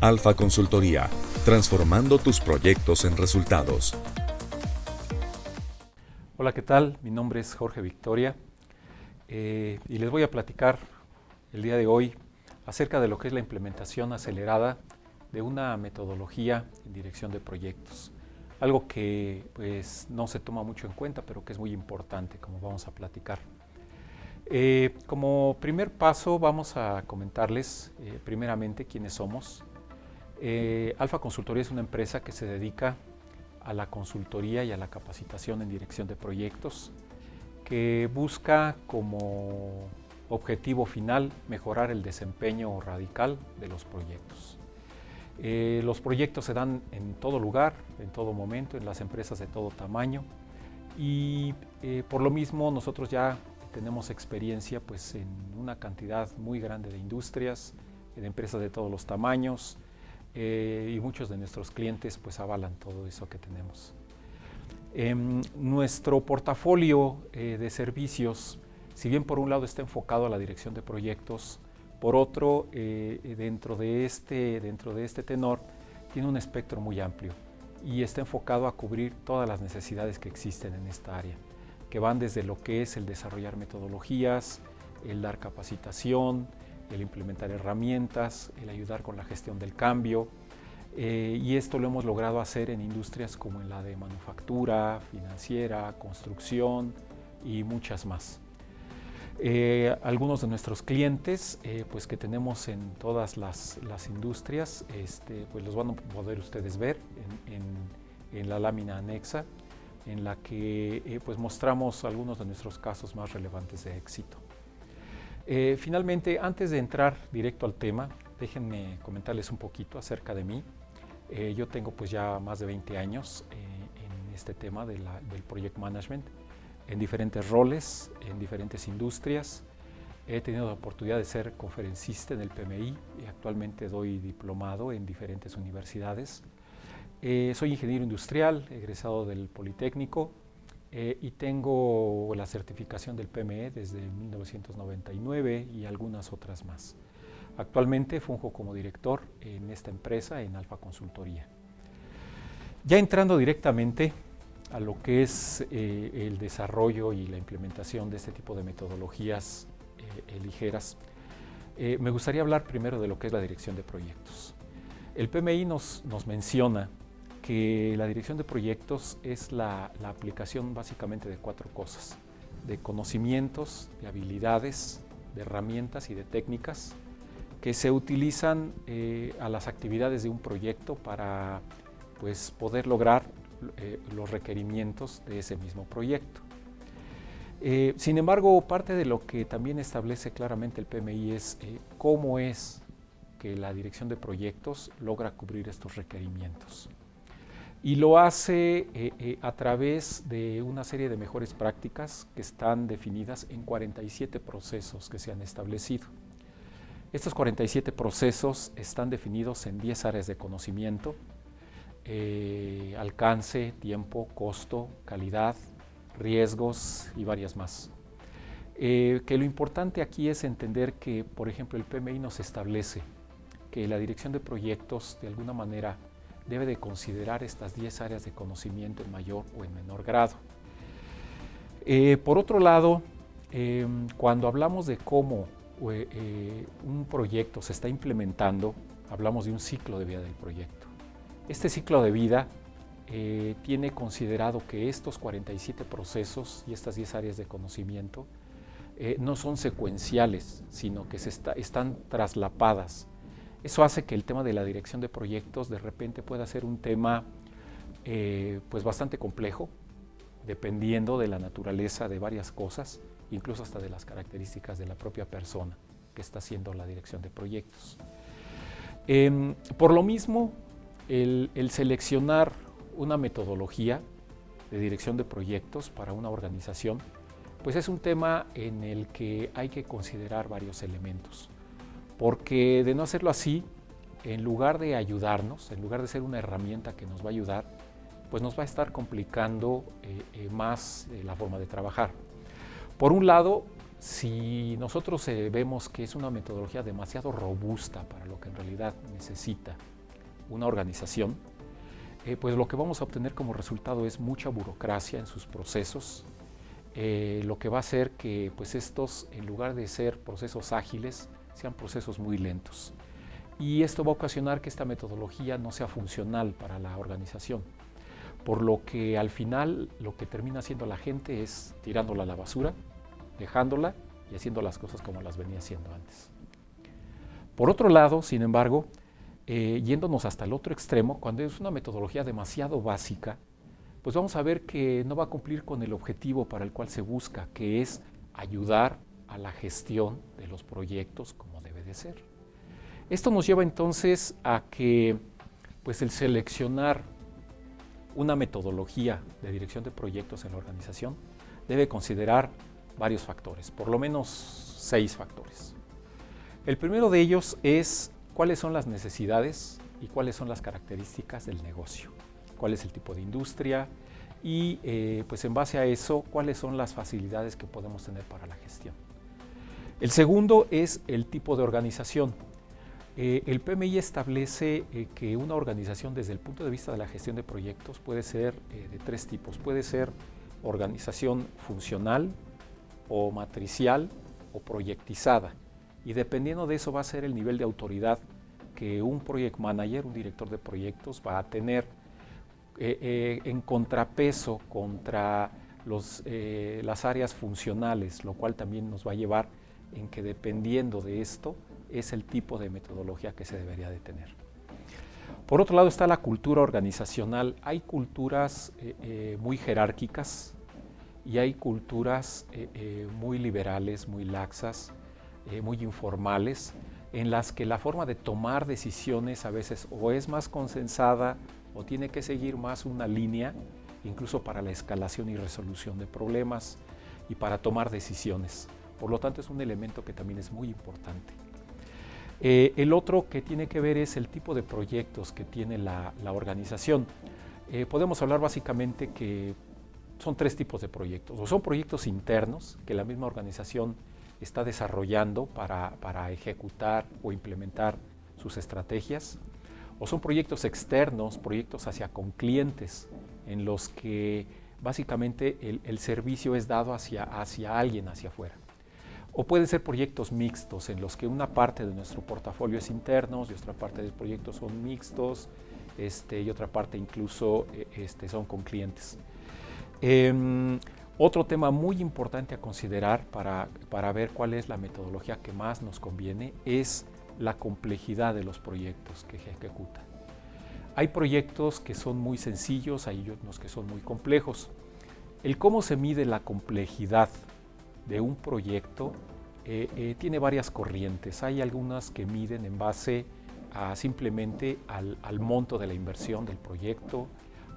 Alfa Consultoría, transformando tus proyectos en resultados. Hola, ¿qué tal? Mi nombre es Jorge Victoria y les voy a platicar el día de hoy acerca de lo que es la implementación acelerada de una metodología en dirección de proyectos. Algo que pues, no se toma mucho en cuenta, pero que es muy importante, como vamos a platicar. Como primer paso vamos a comentarles primeramente quiénes somos. Alfa Consultoría es una empresa que se dedica a la consultoría y a la capacitación en dirección de proyectos, que busca como objetivo final mejorar el desempeño radical de los proyectos. Los proyectos se dan en todo lugar, en todo momento, en las empresas de todo tamaño y por lo mismo nosotros ya tenemos experiencia pues, en una cantidad muy grande de industrias, en empresas de todos los tamaños, y muchos de nuestros clientes pues avalan todo eso que tenemos. Nuestro portafolio de servicios, si bien por un lado está enfocado a la dirección de proyectos, por otro, dentro de este tenor, tiene un espectro muy amplio y está enfocado a cubrir todas las necesidades que existen en esta área, que van desde lo que es el desarrollar metodologías, el dar capacitación, el implementar herramientas, el ayudar con la gestión del cambio, y esto lo hemos logrado hacer en industrias como en la de manufactura, financiera, construcción y muchas más. Algunos de nuestros clientes pues que tenemos en todas las industrias, pues los van a poder ustedes ver en la lámina anexa, en la que pues mostramos algunos de nuestros casos más relevantes de éxito. Finalmente, antes de entrar directo al tema, déjenme comentarles un poquito acerca de mí. Yo tengo pues ya más de 20 años en este tema del Project Management, en diferentes roles, en diferentes industrias. He tenido la oportunidad de ser conferencista en el PMI y actualmente doy diplomado en diferentes universidades. Soy ingeniero industrial, egresado del Politécnico, y tengo la certificación del PME desde 1999 y algunas otras más. Actualmente funjo como director en esta empresa, en Alfa Consultoría. Ya entrando directamente a lo que es el desarrollo y la implementación de este tipo de metodologías ligeras, me gustaría hablar primero de lo que es la dirección de proyectos. El PMI nos menciona que la dirección de proyectos es la aplicación básicamente de 4 cosas: de conocimientos, de habilidades, de herramientas y de técnicas que se utilizan a las actividades de un proyecto para pues, poder lograr los requerimientos de ese mismo proyecto. Sin embargo, parte de lo que también establece claramente el PMI es cómo es que la dirección de proyectos logra cubrir estos requerimientos. Y lo hace a través de una serie de mejores prácticas que están definidas en 47 procesos que se han establecido. Estos 47 procesos están definidos en 10 áreas de conocimiento: alcance, tiempo, costo, calidad, riesgos y varias más. Que lo importante aquí es entender que, por ejemplo, el PMI nos establece que la dirección de proyectos de alguna manera debe de considerar estas 10 áreas de conocimiento en mayor o en menor grado. Por otro lado, cuando hablamos de cómo un proyecto se está implementando, hablamos de un ciclo de vida del proyecto. Este ciclo de vida tiene considerado que estos 47 procesos y estas 10 áreas de conocimiento no son secuenciales, sino que están traslapadas. Eso hace que el tema de la dirección de proyectos de repente pueda ser un tema pues bastante complejo, dependiendo de la naturaleza de varias cosas, incluso hasta de las características de la propia persona que está haciendo la dirección de proyectos. Por lo mismo, el seleccionar una metodología de dirección de proyectos para una organización, pues es un tema en el que hay que considerar varios elementos. Porque de no hacerlo así, en lugar de ayudarnos, en lugar de ser una herramienta que nos va a ayudar, pues nos va a estar complicando más la forma de trabajar. Por un lado, si nosotros vemos que es una metodología demasiado robusta para lo que en realidad necesita una organización, pues lo que vamos a obtener como resultado es mucha burocracia en sus procesos, lo que va a hacer que pues estos, en lugar de ser procesos ágiles, sean procesos muy lentos. Y esto va a ocasionar que esta metodología no sea funcional para la organización, por lo que al final lo que termina haciendo la gente es tirándola a la basura, dejándola y haciendo las cosas como las venía haciendo antes. Por otro lado, sin embargo, yéndonos hasta el otro extremo, cuando es una metodología demasiado básica, pues vamos a ver que no va a cumplir con el objetivo para el cual se busca, que es ayudar a la gestión de los proyectos como debe de ser. Esto nos lleva entonces a que pues el seleccionar una metodología de dirección de proyectos en la organización debe considerar varios factores, por lo menos 6 factores. El primero de ellos es cuáles son las necesidades y cuáles son las características del negocio, cuál es el tipo de industria y pues en base a eso cuáles son las facilidades que podemos tener para la gestión. El segundo es el tipo de organización. El PMI establece que una organización desde el punto de vista de la gestión de proyectos puede ser de 3 tipos. Puede ser organización funcional o matricial o proyectizada. Y dependiendo de eso va a ser el nivel de autoridad que un project manager, un director de proyectos va a tener en contrapeso contra las áreas funcionales, lo cual también nos va a llevar en que dependiendo de esto es el tipo de metodología que se debería de tener. Por otro lado está la cultura organizacional. Hay culturas muy jerárquicas y hay culturas muy liberales, muy laxas, muy informales, en las que la forma de tomar decisiones a veces o es más consensada o tiene que seguir más una línea, incluso para la escalación y resolución de problemas y para tomar decisiones. Por lo tanto, es un elemento que también es muy importante. El otro que tiene que ver es el tipo de proyectos que tiene la organización. Podemos hablar básicamente que son 3 tipos de proyectos. O son proyectos internos que la misma organización está desarrollando para ejecutar o implementar sus estrategias. O son proyectos externos, proyectos hacia con clientes, en los que básicamente el servicio es dado hacia alguien, hacia afuera. O pueden ser proyectos mixtos, en los que una parte de nuestro portafolio es internos y otra parte de proyectos son mixtos y otra parte incluso son con clientes. Otro tema muy importante a considerar para ver cuál es la metodología que más nos conviene es la complejidad de los proyectos que se ejecutan. Hay proyectos que son muy sencillos, hay unos que son muy complejos. El cómo se mide la complejidad de un proyecto tiene varias corrientes. Hay algunas que miden en base a simplemente al monto de la inversión del proyecto.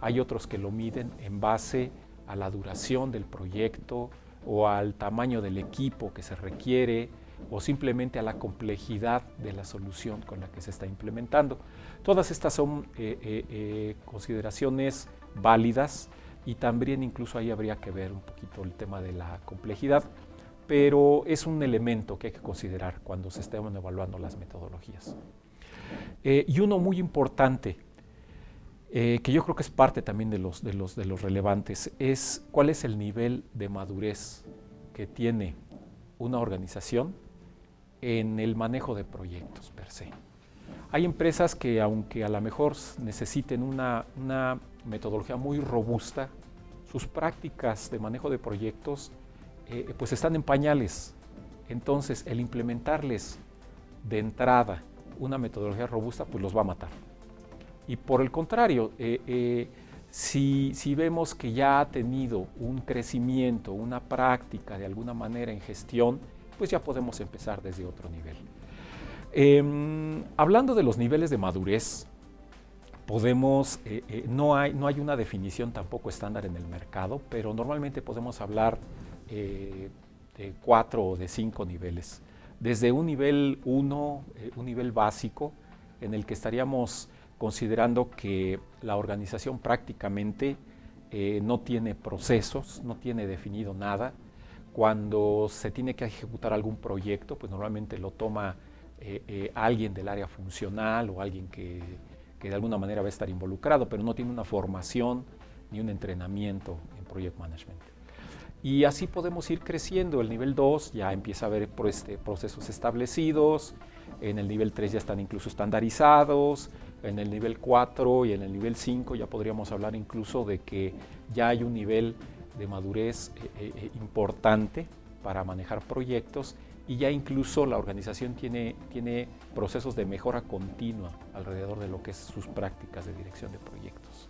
Hay otros que lo miden en base a la duración del proyecto o al tamaño del equipo que se requiere o simplemente a la complejidad de la solución con la que se está implementando. Todas estas son consideraciones válidas y también incluso ahí habría que ver un poquito el tema de la complejidad, pero es un elemento que hay que considerar cuando se estén evaluando las metodologías. Y uno muy importante, que yo creo que es parte también de los relevantes, es cuál es el nivel de madurez que tiene una organización en el manejo de proyectos per se. Hay empresas que, aunque a lo mejor necesiten una metodología muy robusta, sus prácticas de manejo de proyectos pues están en pañales. Entonces, el implementarles de entrada una metodología robusta, pues los va a matar. Y por el contrario, si vemos que ya ha tenido un crecimiento, una práctica de alguna manera en gestión, pues ya podemos empezar desde otro nivel. Hablando de los niveles de madurez, no hay una definición tampoco estándar en el mercado, pero normalmente podemos hablar de 4 o de 5 niveles. Desde un nivel 1, un nivel básico, en el que estaríamos considerando que la organización prácticamente no tiene procesos, no tiene definido nada, Cuando se tiene que ejecutar algún proyecto, pues normalmente lo toma alguien del área funcional o alguien que de alguna manera va a estar involucrado, pero no tiene una formación ni un entrenamiento en Project Management. Y así podemos ir creciendo. El nivel 2 ya empieza a haber procesos establecidos, en el nivel 3 ya están incluso estandarizados, en el nivel 4 y en el nivel 5 ya podríamos hablar incluso de que ya hay un nivel de madurez importante para manejar proyectos, y ya incluso la organización tiene procesos de mejora continua alrededor de lo que es sus prácticas de dirección de proyectos.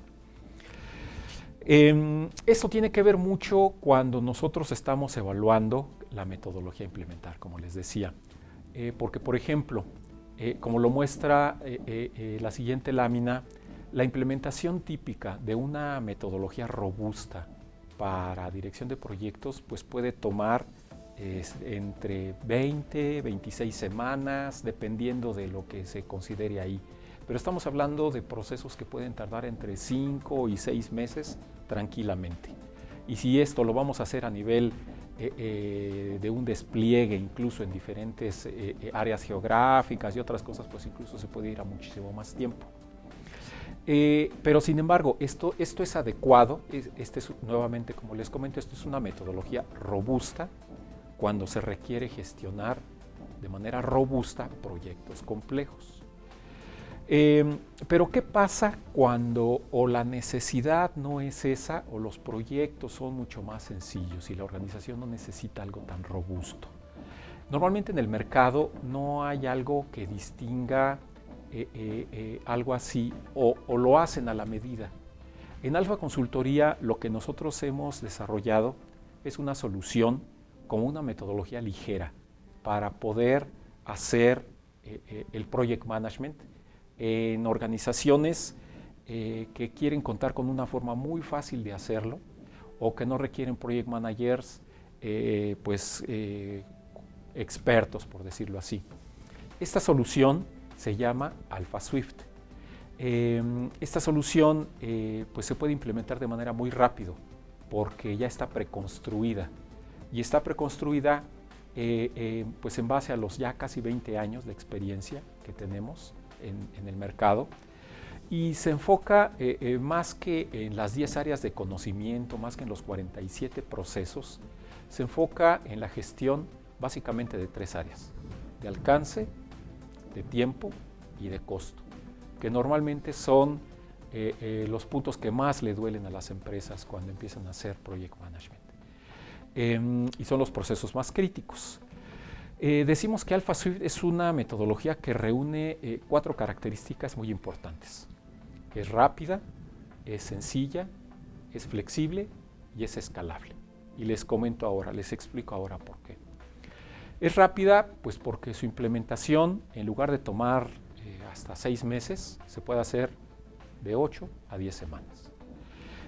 Esto tiene que ver mucho cuando nosotros estamos evaluando la metodología a implementar, como les decía. Porque, por ejemplo, como lo muestra la siguiente lámina, la implementación típica de una metodología robusta para dirección de proyectos pues puede tomar entre 20, 26 semanas, dependiendo de lo que se considere ahí. Pero estamos hablando de procesos que pueden tardar entre 5 y 6 meses tranquilamente. Y si esto lo vamos a hacer a nivel de un despliegue, incluso en diferentes áreas geográficas y otras cosas, pues incluso se puede ir a muchísimo más tiempo. Pero sin embargo, esto es adecuado. Nuevamente, como les comento, esto es una metodología robusta cuando se requiere gestionar de manera robusta proyectos complejos. Pero ¿qué pasa cuando o la necesidad no es esa o los proyectos son mucho más sencillos y la organización no necesita algo tan robusto? Normalmente en el mercado no hay algo que distinga algo así, o lo hacen a la medida. En Alfa Consultoría lo que nosotros hemos desarrollado es una solución como una metodología ligera para poder hacer el project management en organizaciones que quieren contar con una forma muy fácil de hacerlo o que no requieren project managers expertos, por decirlo así. Esta solución se llama Alfa Swift. Esta solución pues se puede implementar de manera muy rápido porque ya está preconstruida, y está preconstruida pues en base a los ya casi 20 años de experiencia que tenemos en el mercado, y se enfoca más que en las 10 áreas de conocimiento, más que en los 47 procesos, se enfoca en la gestión básicamente de 3 áreas: de alcance, de tiempo y de costo, que normalmente son los puntos que más le duelen a las empresas cuando empiezan a hacer project management. Y son los procesos más críticos. Decimos que Alfa Swift es una metodología que reúne 4 características muy importantes. Es rápida, es sencilla, es flexible y es escalable. Y les explico ahora por qué. Es rápida, pues porque su implementación, en lugar de tomar hasta 6 meses, se puede hacer de 8 a 10 semanas.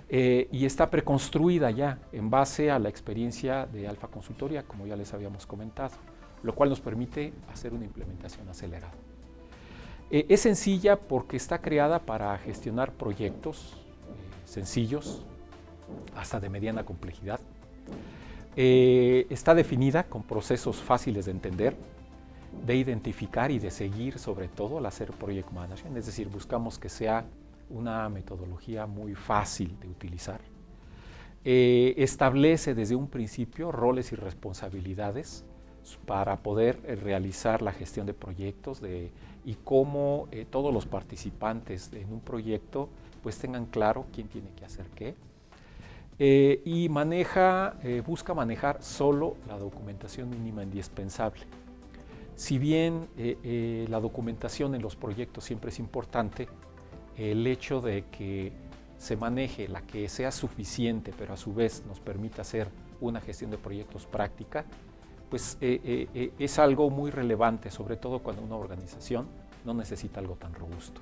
Y está preconstruida ya en base a la experiencia de Alfa Consultoría, como ya les habíamos comentado, lo cual nos permite hacer una implementación acelerada. Es sencilla porque está creada para gestionar proyectos sencillos, hasta de mediana complejidad. Está definida con procesos fáciles de entender, de identificar y de seguir, sobre todo al hacer project management, es decir, buscamos que sea una metodología muy fácil de utilizar. Establece desde un principio roles y responsabilidades para poder realizar la gestión de proyectos y cómo todos los participantes en un proyecto pues tengan claro quién tiene que hacer qué. Y busca manejar solo la documentación mínima indispensable. Si bien la documentación en los proyectos siempre es importante, el hecho de que se maneje la que sea suficiente, pero a su vez nos permita hacer una gestión de proyectos práctica, pues es algo muy relevante, sobre todo cuando una organización no necesita algo tan robusto.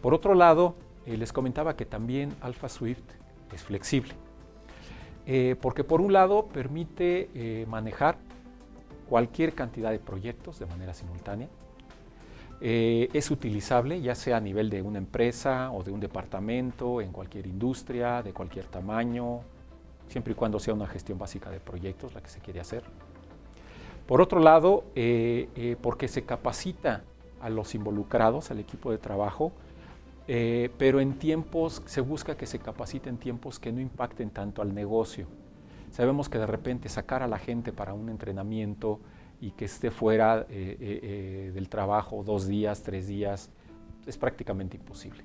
Por otro lado, les comentaba que también Alfa Swift es flexible, porque por un lado permite manejar cualquier cantidad de proyectos de manera simultánea. Es utilizable ya sea a nivel de una empresa o de un departamento, en cualquier industria, de cualquier tamaño, siempre y cuando sea una gestión básica de proyectos la que se quiere hacer. Por otro lado, porque se capacita a los involucrados, al equipo de trabajo, pero en tiempos, se busca que se capacite en tiempos que no impacten tanto al negocio. Sabemos que de repente sacar a la gente para un entrenamiento y que esté fuera del trabajo 2 días, 3 días, es prácticamente imposible.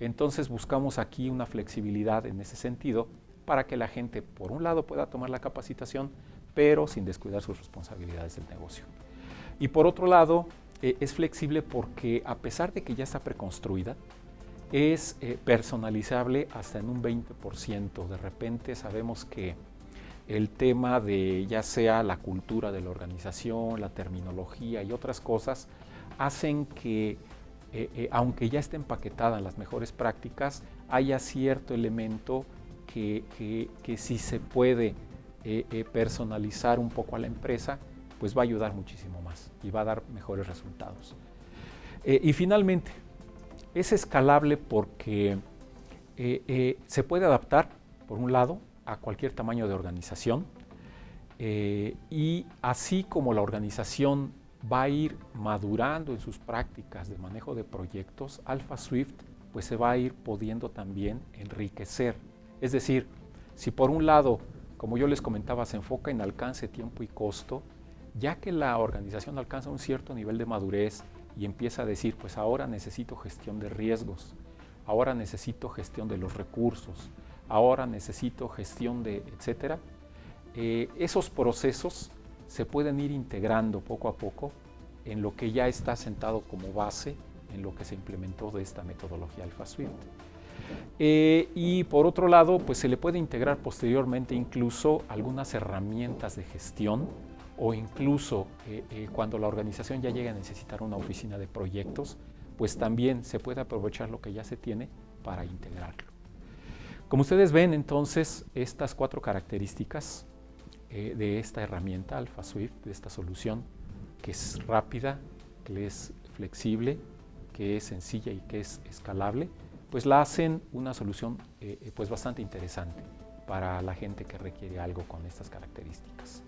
Entonces buscamos aquí una flexibilidad en ese sentido para que la gente, por un lado, pueda tomar la capacitación, pero sin descuidar sus responsabilidades del negocio. Y por otro lado, es flexible porque a pesar de que ya está preconstruida, es personalizable hasta en un 20%. De repente sabemos que el tema de ya sea la cultura de la organización, la terminología y otras cosas, hacen que, aunque ya esté empaquetada en las mejores prácticas, haya cierto elemento que si se puede personalizar un poco a la empresa, pues va a ayudar muchísimo más y va a dar mejores resultados. Y finalmente, es escalable porque se puede adaptar, por un lado, a cualquier tamaño de organización, y así como la organización va a ir madurando en sus prácticas de manejo de proyectos, Alpha Swift pues se va a ir pudiendo también enriquecer. Es decir, si por un lado, como yo les comentaba, se enfoca en alcance, tiempo y costo, ya que la organización alcanza un cierto nivel de madurez y empieza a decir, pues ahora necesito gestión de riesgos, ahora necesito gestión de los recursos, ahora necesito gestión de, etcétera, esos procesos se pueden ir integrando poco a poco en lo que ya está sentado como base en lo que se implementó de esta metodología Alpha Swift. Y por otro lado, pues se le puede integrar posteriormente incluso algunas herramientas de gestión o incluso cuando la organización ya llegue a necesitar una oficina de proyectos, pues también se puede aprovechar lo que ya se tiene para integrarlo. Como ustedes ven, entonces, estas 4 características de esta herramienta Alpha Swift, de esta solución, que es rápida, que es flexible, que es sencilla y que es escalable, pues la hacen una solución pues bastante interesante para la gente que requiere algo con estas características.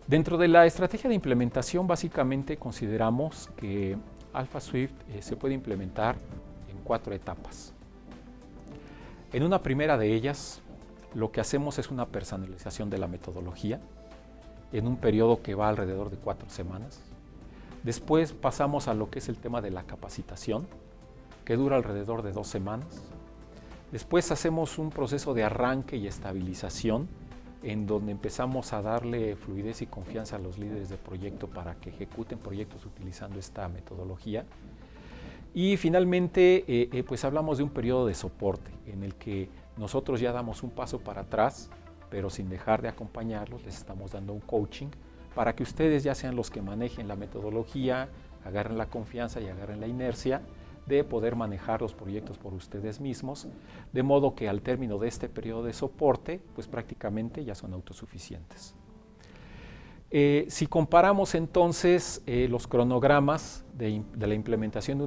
Dentro de la estrategia de implementación, básicamente consideramos que Alpha Swift se puede implementar en 4 etapas. En una primera de ellas, lo que hacemos es una personalización de la metodología en un periodo que va alrededor de 4 semanas. Después pasamos a lo que es el tema de la capacitación, que dura alrededor de 2 semanas. Después hacemos un proceso de arranque y estabilización, en donde empezamos a darle fluidez y confianza a los líderes de proyecto para que ejecuten proyectos utilizando esta metodología. Y finalmente, pues hablamos de un periodo de soporte en el que nosotros ya damos un paso para atrás, pero sin dejar de acompañarlos, les estamos dando un coaching para que ustedes ya sean los que manejen la metodología, agarren la confianza y agarren la inercia de poder manejar los proyectos por ustedes mismos, de modo que al término de este periodo de soporte, pues prácticamente ya son autosuficientes. Si comparamos entonces los cronogramas de la implementación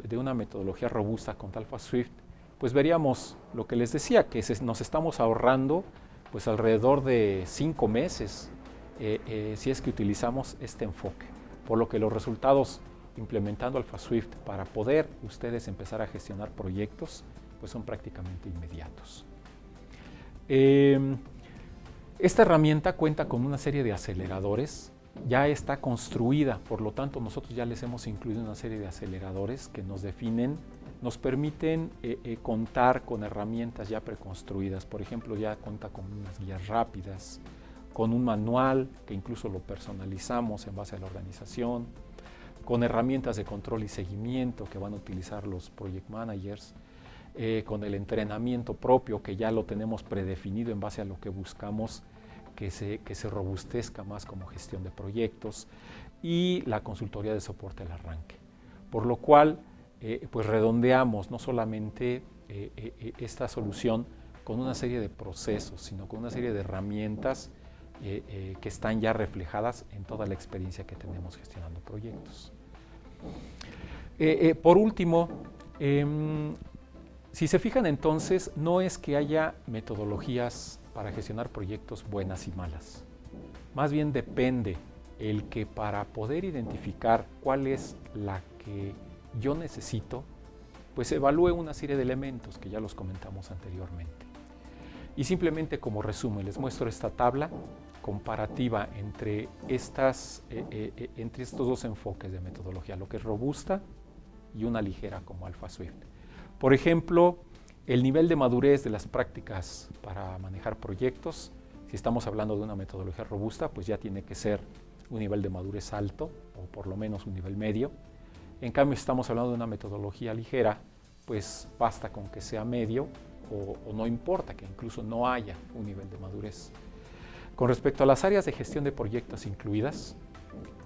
de una metodología robusta con Alpha Swift, pues veríamos lo que les decía, que nos estamos ahorrando pues alrededor de 5 meses si es que utilizamos este enfoque, por lo que los resultados implementando Alpha Swift para poder ustedes empezar a gestionar proyectos pues son prácticamente inmediatos. Esta herramienta cuenta con una serie de aceleradores, ya está construida, por lo tanto nosotros ya les hemos incluido una serie de aceleradores que nos definen, nos permiten contar con herramientas ya preconstruidas. Por ejemplo, ya cuenta con unas guías rápidas, con un manual que incluso lo personalizamos en base a la organización, con herramientas de control y seguimiento que van a utilizar los project managers, con el entrenamiento propio que ya lo tenemos predefinido en base a lo que buscamos que se robustezca más como gestión de proyectos, y la consultoría de soporte al arranque. Por lo cual, pues redondeamos no solamente esta solución con una serie de procesos, sino con una serie de herramientas que están ya reflejadas en toda la experiencia que tenemos gestionando proyectos. Por último, si se fijan entonces, no es que haya metodologías para gestionar proyectos buenas y malas. Más bien depende el que para poder identificar cuál es la que yo necesito, pues evalúe una serie de elementos que ya los comentamos anteriormente. Y simplemente como resumen, les muestro esta tabla comparativa entre estos dos enfoques de metodología, lo que es robusta y una ligera como Alpha Swift. Por ejemplo, el nivel de madurez de las prácticas para manejar proyectos, si estamos hablando de una metodología robusta, pues ya tiene que ser un nivel de madurez alto o por lo menos un nivel medio. En cambio, si estamos hablando de una metodología ligera, pues basta con que sea medio o no importa que incluso no haya un nivel de madurez. Con respecto a las áreas de gestión de proyectos incluidas,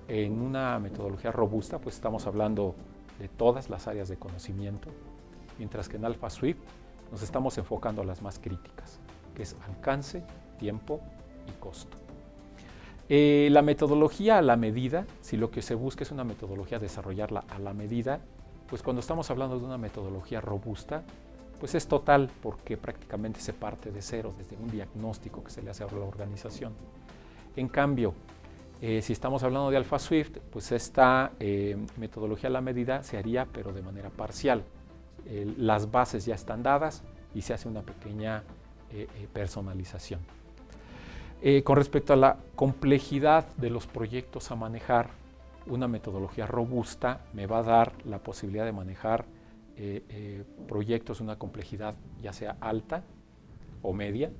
en una metodología robusta, pues estamos hablando de todas las áreas de conocimiento, mientras que en Alpha Swift nos estamos enfocando a las más críticas, que es alcance, tiempo y costo. La metodología a la medida, si lo que se busca es una metodología desarrollarla a la medida, pues cuando estamos hablando de una metodología robusta, pues es total porque prácticamente se parte de cero, desde un diagnóstico que se le hace a la organización. En cambio, si estamos hablando de Alpha Swift, pues esta metodología a la medida se haría pero de manera parcial. Las bases ya están dadas y se hace una pequeña personalización. Con respecto a la complejidad de los proyectos a manejar, una metodología robusta me va a dar la posibilidad de manejar proyectos de una complejidad ya sea alta o media,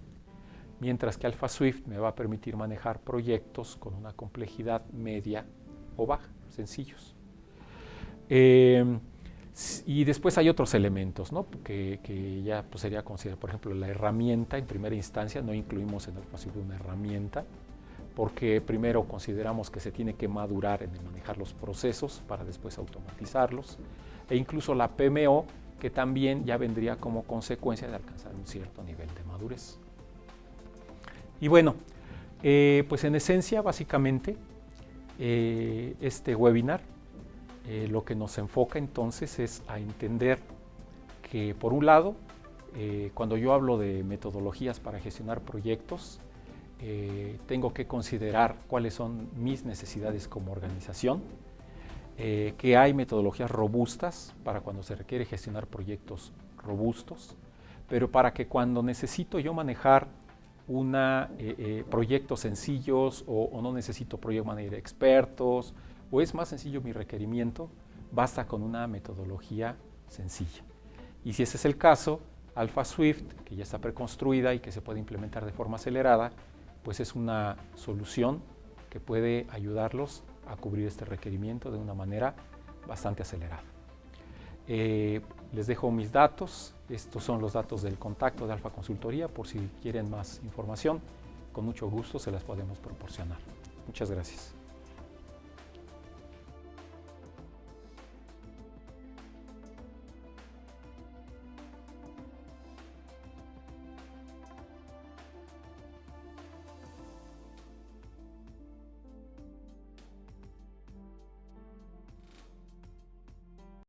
mientras que Alpha Swift me va a permitir manejar proyectos con una complejidad media o baja, sencillos. Y después hay otros elementos, ¿no? que ya pues, sería considerado, por ejemplo, la herramienta. En primera instancia no incluimos en Alpha Swift una herramienta, porque primero consideramos que se tiene que madurar en manejar los procesos para después automatizarlos, e incluso la PMO, que también ya vendría como consecuencia de alcanzar un cierto nivel de madurez. Y bueno, pues en esencia, básicamente, este webinar lo que nos enfoca entonces es a entender que, por un lado, cuando yo hablo de metodologías para gestionar proyectos, tengo que considerar cuáles son mis necesidades como organización, que hay metodologías robustas para cuando se requiere gestionar proyectos robustos, pero para que cuando necesito yo manejar proyectos sencillos o no necesito project manager expertos, o es más sencillo mi requerimiento, basta con una metodología sencilla. Y si ese es el caso, Alpha Swift, que ya está preconstruida y que se puede implementar de forma acelerada, pues es una solución que puede ayudarlos a cubrir este requerimiento de una manera bastante acelerada. Les dejo mis datos. Estos son los datos del contacto de Alpha Consultoría, por si quieren más información, con mucho gusto se las podemos proporcionar. Muchas gracias.